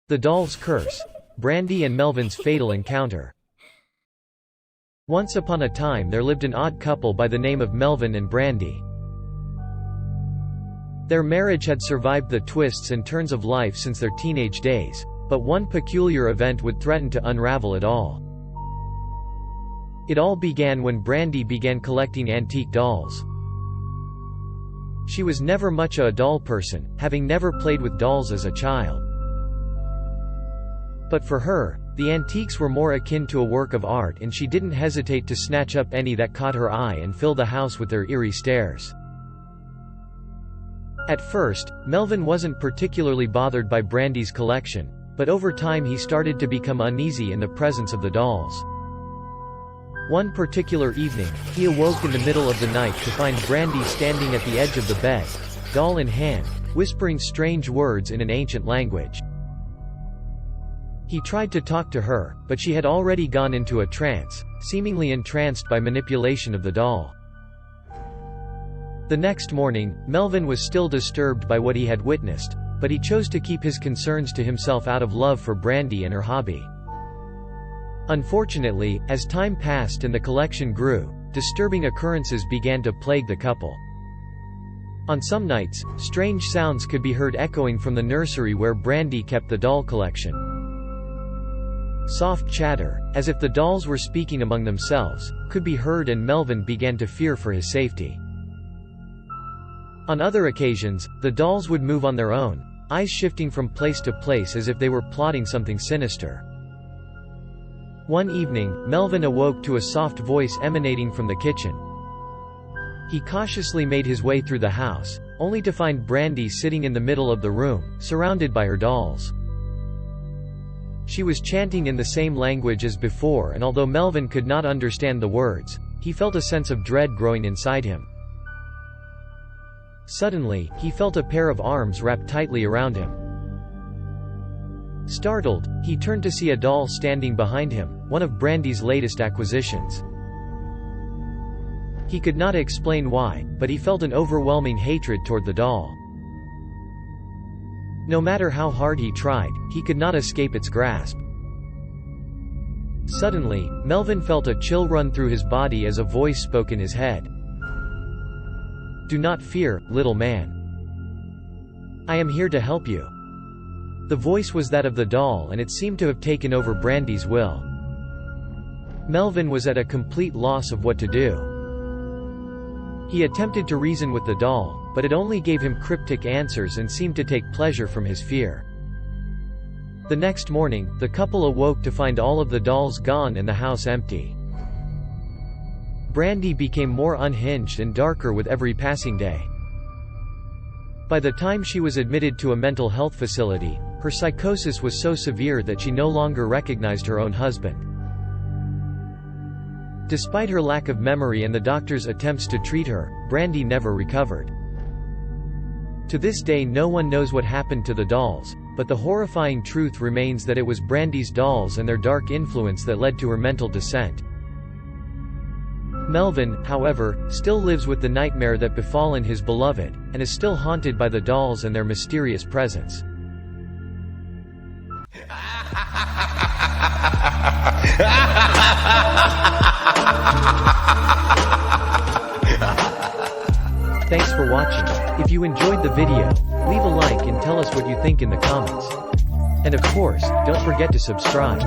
The Doll's Curse. Brandi and Melvin's fatal encounter. Once upon a time there lived an odd couple by the name of Melvin and Brandi. Their marriage had survived the twists and turns of life since their teenage days, but one peculiar event would threaten to unravel it all. It all began when Brandi began collecting antique dolls. She was never much a doll person, having never played with dolls as a child. But for her, the antiques were more akin to a work of art, and she didn't hesitate to snatch up any that caught her eye and fill the house with their eerie stares. At first, Melvin wasn't particularly bothered by Brandi's collection, but over time he started to become uneasy in the presence of the dolls. One particular evening, he awoke in the middle of the night to find Brandi standing at the edge of the bed, doll in hand, whispering strange words in an ancient language. He tried to talk to her, but she had already gone into a trance, seemingly entranced by manipulation of the doll. The next morning, Melvin was still disturbed by what he had witnessed, but he chose to keep his concerns to himself out of love for Brandi and her hobby. Unfortunately, as time passed and the collection grew, disturbing occurrences began to plague the couple. On some nights, strange sounds could be heard echoing from the nursery where Brandi kept the doll collection. Soft chatter, as if the dolls were speaking among themselves, could be heard, and Melvin began to fear for his safety. On other occasions, the dolls would move on their own, eyes shifting from place to place as if they were plotting something sinister. One evening, Melvin awoke to a soft voice emanating from the kitchen. He cautiously made his way through the house, only to find Brandi sitting in the middle of the room, surrounded by her dolls. She was chanting in the same language as before, and although Melvin could not understand the words, he felt a sense of dread growing inside him. Suddenly, he felt a pair of arms wrapped tightly around him. Startled, he turned to see a doll standing behind him, one of Brandi's latest acquisitions. He could not explain why, but he felt an overwhelming hatred toward the doll. No matter how hard he tried, he could not escape its grasp. Suddenly, Melvin felt a chill run through his body as a voice spoke in his head. "Do not fear, little man. I am here to help you." The voice was that of the doll, and it seemed to have taken over Brandi's will. Melvin was at a complete loss of what to do. He attempted to reason with the doll, but it only gave him cryptic answers and seemed to take pleasure from his fear. The next morning, the couple awoke to find all of the dolls gone and the house empty. Brandi became more unhinged and darker with every passing day. By the time she was admitted to a mental health facility, her psychosis was so severe that she no longer recognized her own husband. Despite her lack of memory and the doctor's attempts to treat her, Brandi never recovered. To this day no one knows what happened to the dolls, but the horrifying truth remains that it was Brandi's dolls and their dark influence that led to her mental descent. Melvin, however, still lives with the nightmare that befallen his beloved, and is still haunted by the dolls and their mysterious presence. Thanks for watching. If you enjoyed the video, leave a like and tell us what you think in the comments. And of course, don't forget to subscribe.